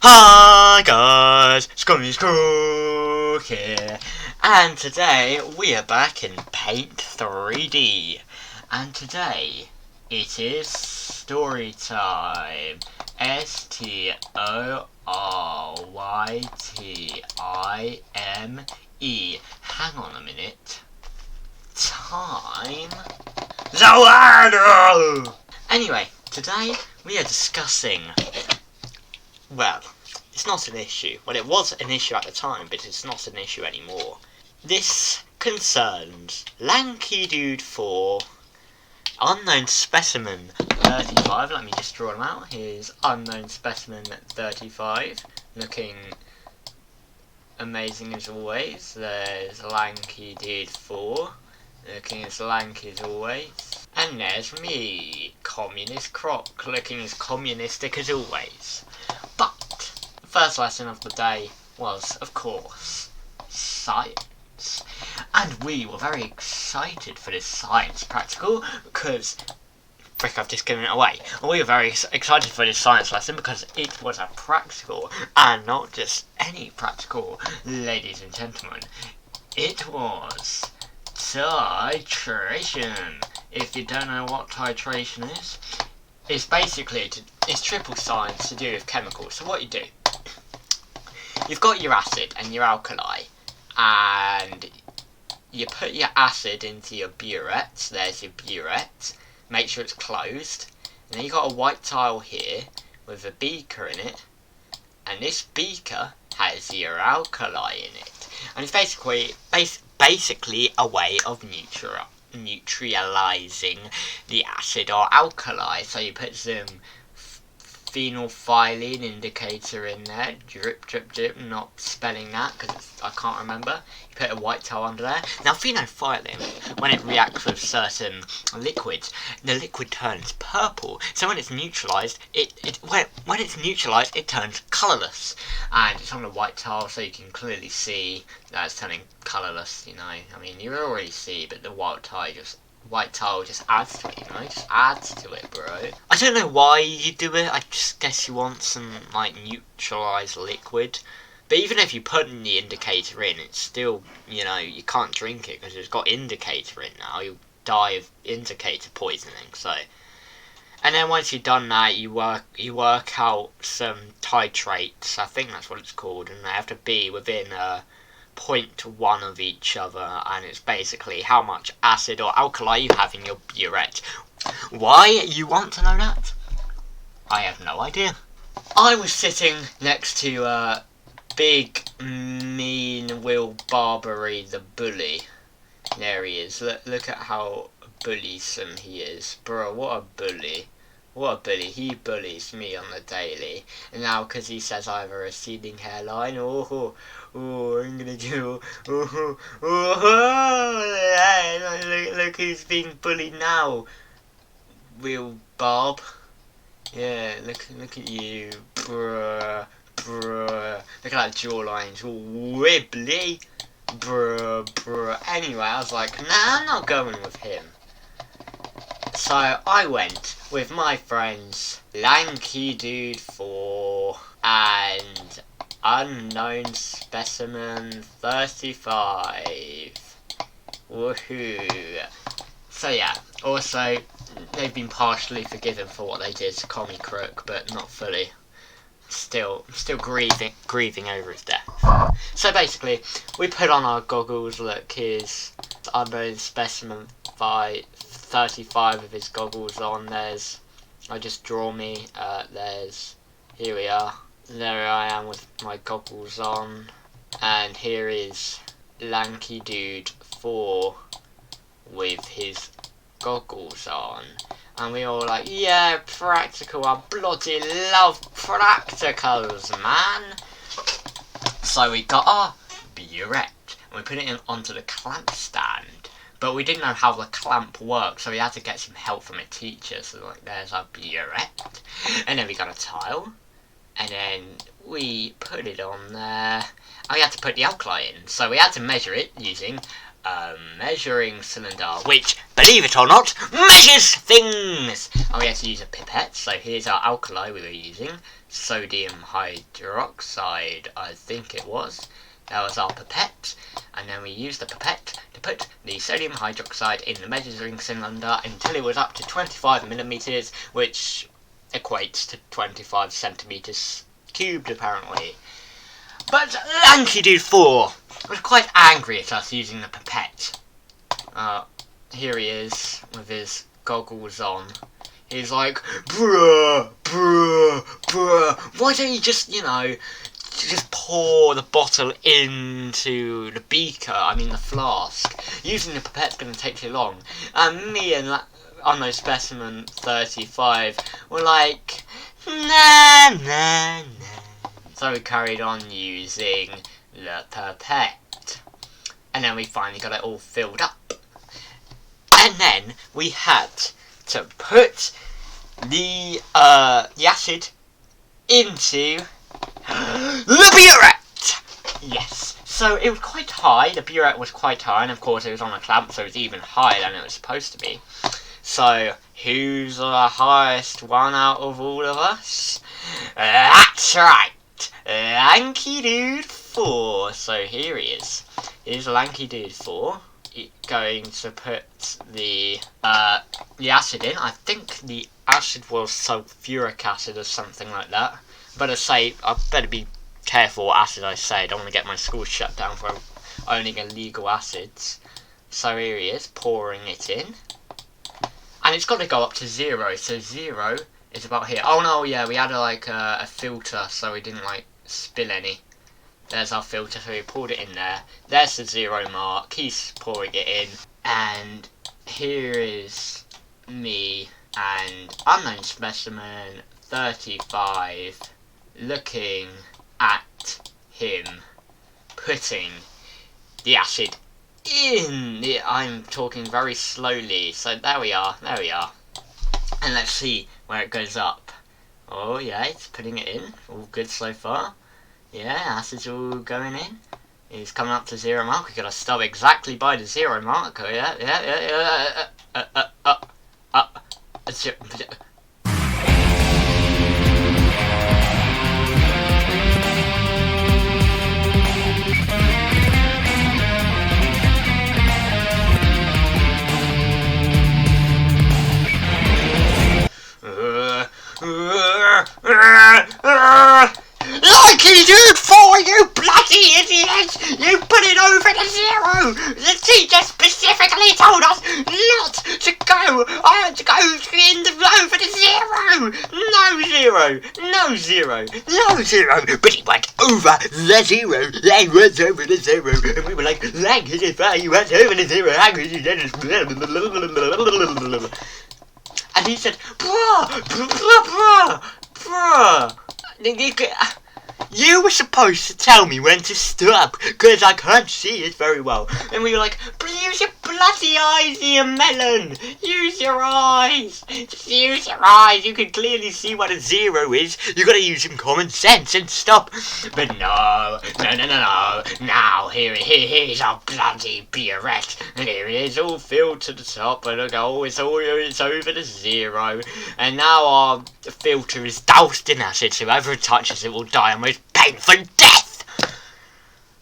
Hi guys, Scummy Cook here, and today we are back in Paint 3D, and today it is story time. STORYTIME. Hang on a minute. Time. Zoando! Anyway, today we are discussing. Well, it's not an issue. Well, it was an issue at the time, but it's not an issue anymore. This concerns Lanky Dude 4, Unknown Specimen 35. Let me just draw him out. Here's Unknown Specimen 35, looking amazing as always. There's Lanky Dude 4, looking as lanky as always. And there's me, Communist Croc, looking as communistic as always. But the first lesson of the day was, of course, science. And we were very excited for this science practical because, frick, I've just given it away. And we were very excited for this science lesson because it was a practical, and not just any practical, ladies and gentlemen. It was titration. If you don't know what titration is, it's basically, it's triple science to do with chemicals. So what you do, you've got your acid and your alkali, and you put your acid into your burette. There's your burette. Make sure it's closed. And then you've got a white tile here with a beaker in it, and this beaker has your alkali in it. And it's basically a way of neutralizing the acid or alkali. So you put some phenolphthalein indicator in there, drip drip drip, not spelling that because I can't remember. You put a white towel under there. Now phenolphthalein, when it reacts with certain liquids, the liquid turns purple. So when it's neutralized, when it's neutralized, it turns colorless, and it's on a white towel, so you can clearly see that it's turning colorless. You know, I mean, you already see, but the white towel just adds to it, you know, just adds to it, bro. I don't know why you do it. I just guess you want some like neutralized liquid. But even if you put the indicator in, it's still, you know, you can't drink it because it's got indicator in now. You'll die of indicator poisoning. So, and then once you've done that, you work out some titrates. I think that's what it's called, and they have to be within 0.1 of each other, and it's basically how much acid or alkali you have in your burette. Why you want to know that? I have no idea. I was sitting next to Big Mean Will Barbary the bully. There he is. Look at how bullysome he is. Bro, what a bully. What a bully. He bullies me on the daily. And now because he says I have a receding hairline, I'm gonna do, look who's being bullied now. Will Bob. Yeah, look at you. Bruh. Look at that jawline, it's all wibbly. Bruh. Anyway, I was like, nah, I'm not going with him. So I went with my friends Lanky Dude 4 and Unknown Specimen 35. Woohoo. So yeah, also they've been partially forgiven for what they did to Commie Crook, but not fully. Still grieving over his death. So basically, we put on our goggles. Look, here's Unknown Specimen 35 with his goggles on. There's, I just draw me. Here we are. There I am with my goggles on, and here is Lanky Dude 4 with his goggles on. And we all like, yeah, practical, I bloody love practicals, man. So we got our burette, and we put it onto the clamp stand. But we didn't know how the clamp worked, so we had to get some help from a teacher. So like, there's our burette. And then we got a tile. And then we put it on there. And we had to put the alkali in. So we had to measure it using measuring cylinder, which, believe it or not, measures things! And we had to use a pipette, so here's our alkali we were using. Sodium hydroxide, I think it was. That was our pipette. And then we used the pipette to put the sodium hydroxide in the measuring cylinder until it was up to 25 millimeters, which equates to 25 centimeters cubed, apparently. But Lanky Dude 4 was quite angry at us using the pipette. Here he is with his goggles on. He's like, bruh, why don't you just, just pour the bottle into the beaker, the flask. Using the pipette's going to take too long. And me and Unknown Specimen 35 were like, nah. So we carried on using the pipette. And then we finally got it all filled up. And then we had to put the acid into the burette! Yes. So it was quite high. The burette was quite high. And of course it was on a clamp, so it was even higher than it was supposed to be. So who's the highest one out of all of us? That's right. Lanky Dude 4. So here he is. Here's Lanky Dude 4. Going to put the acid in. I think the acid was sulfuric acid or something like that. But I better be careful what acid I say. I don't want to get my school shut down for owning illegal acids. So here he is, pouring it in. And it's got to go up to 0. So 0 is about here. Oh no, yeah, we had a filter so we didn't spill any. There's our filter, so we poured it in there. There's the 0 mark. He's pouring it in. And here is me and Unknown Specimen 35 looking at him putting the acid in. I'm talking very slowly. So there we are. And let's see where it goes up. Oh yeah, it's putting it in. All good so far. Yeah, acid's all going in. He's coming up to 0 mark. We've got to stop exactly by the 0 mark. Oh yeah. Lanky Dude 4, you bloody idiot! You put it over the 0! The teacher specifically told us not to go in over the 0! No 0! But it went over the 0! It went over the 0! And we were like, Lanky Dude 4, you went over the 0! And he said, bruh! You were supposed to tell me when to stop, because I can't see it very well. And we were like, use your bloody eyes, you melon! Use your eyes! Just use your eyes, you can clearly see what a 0 is. You gotta use some common sense and stop. But no. Now, here's our bloody burette. And here it is, all filled to the top. And look, it's over the 0. And now our filter is doused in acid, so whoever touches it will die a most painful death!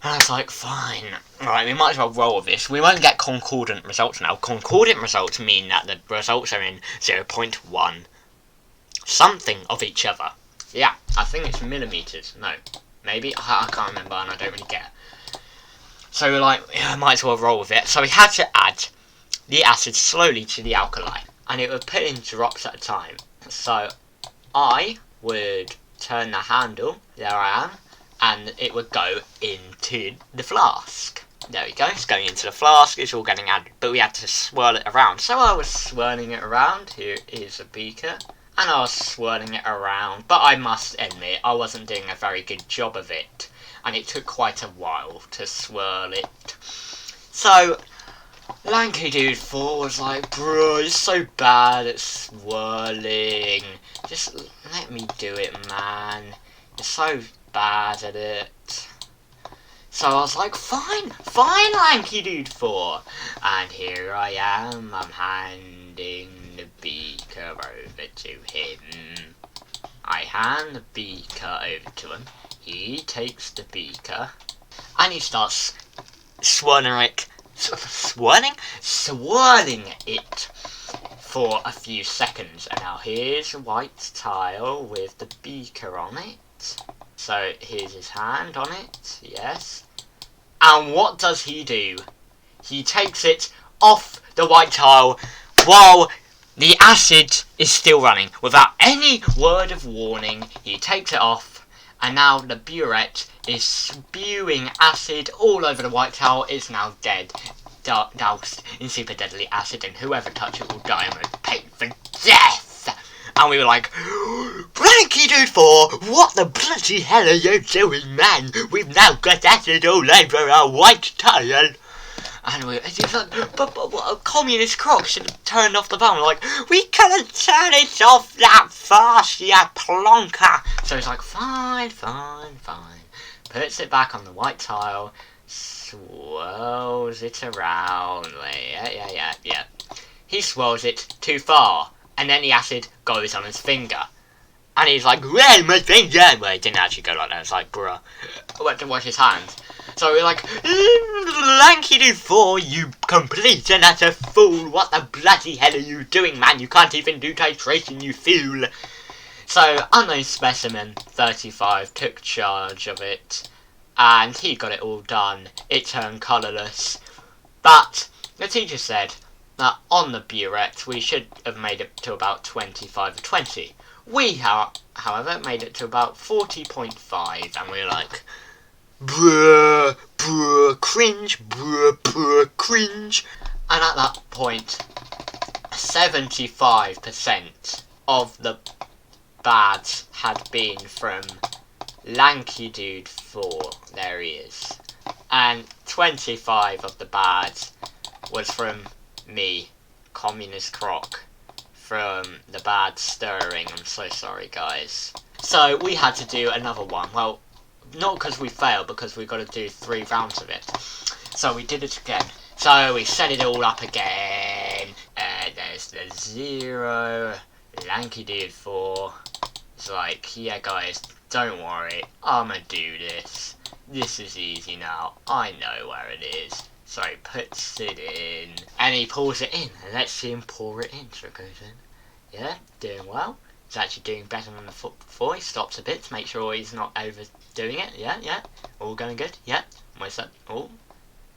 And I was like, fine. Alright, we might as well roll with this. We won't get concordant results now. Concordant results mean that the results are in 0.1 something of each other. Yeah, I think it's millimeters. No, maybe? I can't remember and I don't really get it. So we're like, yeah, might as well roll with it. So we had to add the acid slowly to the alkali. And it would put in drops at a time. So I would turn the handle, there I am, and it would go into the flask. There we go, it's going into the flask, it's all getting added, but we had to swirl it around. So I was swirling it around, here is a beaker, and I was swirling it around, but I must admit, I wasn't doing a very good job of it, and it took quite a while to swirl it. So Lanky Dude 4 was like, bro, it's so bad at swirling. Just let me do it, man. You're so bad at it. So I was like, fine, Lanky Dude 4. And here I am, I'm handing the beaker over to him. I hand the beaker over to him. He takes the beaker and he starts swirling it for a few seconds. And now here's a white tile with the beaker on it. So here's his hand on it, yes. And what does he do? He takes it off the white tile while the acid is still running. Without any word of warning, he takes it off, and now the burette is spewing acid all over the white towel. It's now dead, doused in super deadly acid, and whoever touches it will die and will pay for death. And we were like, Lanky Dude 4, what the bloody hell are you doing, man? We've now got acid all over our white tile. And he was like, but a communist croc should have turned off the phone. We're like, we couldn't turn it off that fast, you plonker. So he's like, fine. Puts it back on the white tile, swirls it around. Yeah. He swirls it too far, and then the acid goes on his finger. And he's like, well, my finger. Well, it didn't actually go like that. It's like, bruh. I went to wash his hands. So we're like, Lanky Dude 4, you complete and utter fool. What the bloody hell are you doing, man? You can't even do titration, you fool. So, Unknown Specimen 35 took charge of it. And he got it all done. It turned colourless. But the teacher said that on the burette, we should have made it to about 25 or 20. We, however, made it to about 40.5, and we were like, bruh, cringe, bruh, cringe. And at that point, 75% of the bads had been from Lanky Dude 4, there he is. And 25 of the bads was from me, Communist Croc. From the bad stirring. I'm so sorry, guys. So we had to do another one. Well, not because we failed, because we got to do 3 rounds of it. So we did it again. So we set it all up again. There's the 0. Lanky Dude 4. It's like, yeah, guys, don't worry. I'ma do this. This is easy now. I know where it is. So he puts it in, and he pulls it in, and let's see him pour it in. So it goes in. Yeah, doing well. He's actually doing better than the foot before. He stops a bit to make sure he's not overdoing it. Yeah. All going good. Yeah. Almost at,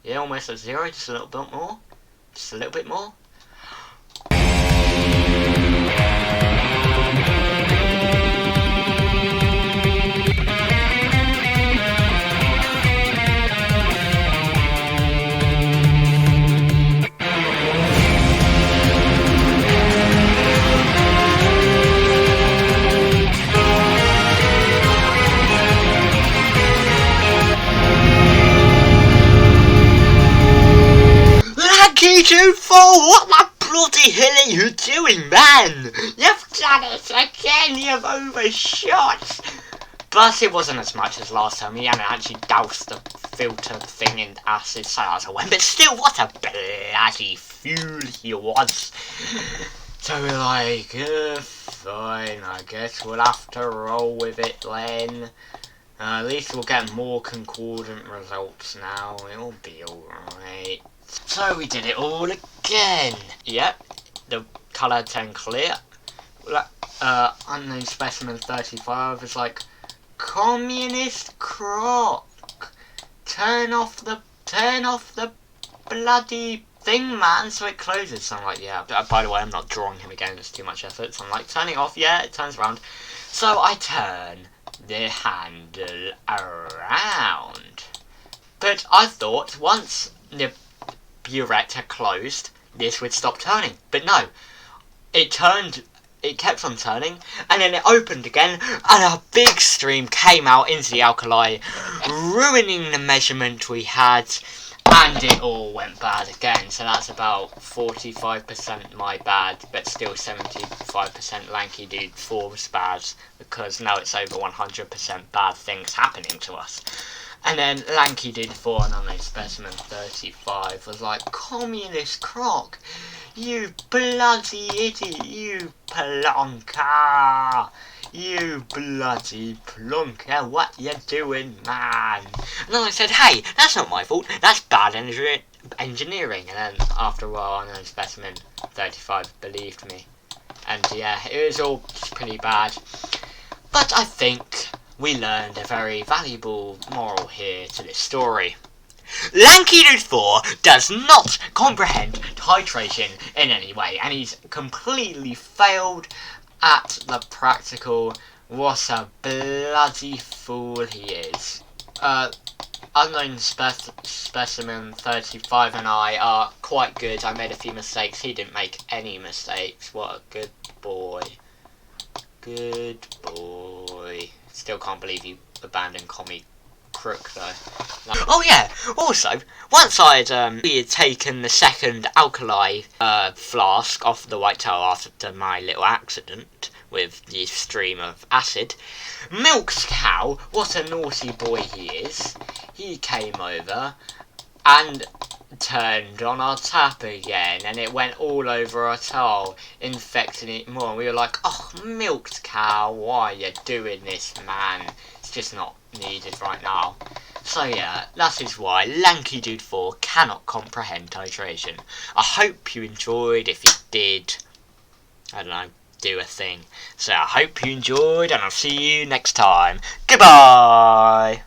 yeah, almost at 0. Just a little bit more. Just a little bit more. Lanky Dude 4, what the bloody hell are you doing, man? You've done it again, you've overshot. But it wasn't as much as last time. He hadn't actually doused the filter thing in acid, so I was a win. But still, what a bloody fool he was. So we're like, fine, I guess we'll have to roll with it then. At least we'll get more concordant results now. It'll be alright. So we did it all again. Yep, the colour turned clear. Unknown Specimen 35 is like, Communist Croc, turn off the bloody thing, man, so it closes. So I'm like, yeah. By the way, I'm not drawing him again. It's too much effort. So I'm like, turning off. Yeah, it turns around. So I turn the handle around. But I thought once the burette had closed, this would stop turning. But no, it kept on turning, and then it opened again, and a big stream came out into the alkali, ruining the measurement we had, and it all went bad again. So that's about 45% my bad, but still 75% Lanky Dude 4's bad, because now it's over 100% bad things happening to us. And then Lanky Dude 4 and unknown specimen 35 was like, communist croc, you bloody idiot, you plonker, you bloody plonker, what you doing, man? And then I said, hey, that's not my fault, that's bad engineering. And then after a while, unknown specimen 35 believed me. And yeah, it was all pretty bad. But I think we learned a very valuable moral here to this story. Lanky Dude 4 does not comprehend titration in any way, and he's completely failed at the practical. What a bloody fool he is. Unknown specimen 35 and I are quite good. I made a few mistakes. He didn't make any mistakes. What a good boy. Good boy. Still can't believe you abandoned Commie Crook though. Oh yeah, also, once we had taken the second alkali flask off the white towel after my little accident with the stream of acid, Milk's cow, what a naughty boy he is, he came over and turned on our tap again, and it went all over our towel, infecting it more. And we were like, oh, Milk's cow, why are you doing this, man? It's just not needed right now. So yeah, that is why Lanky Dude 4 cannot comprehend titration. I hope you enjoyed. If you did, I don't know, do a thing. So I hope you enjoyed, and I'll see you next time. Goodbye!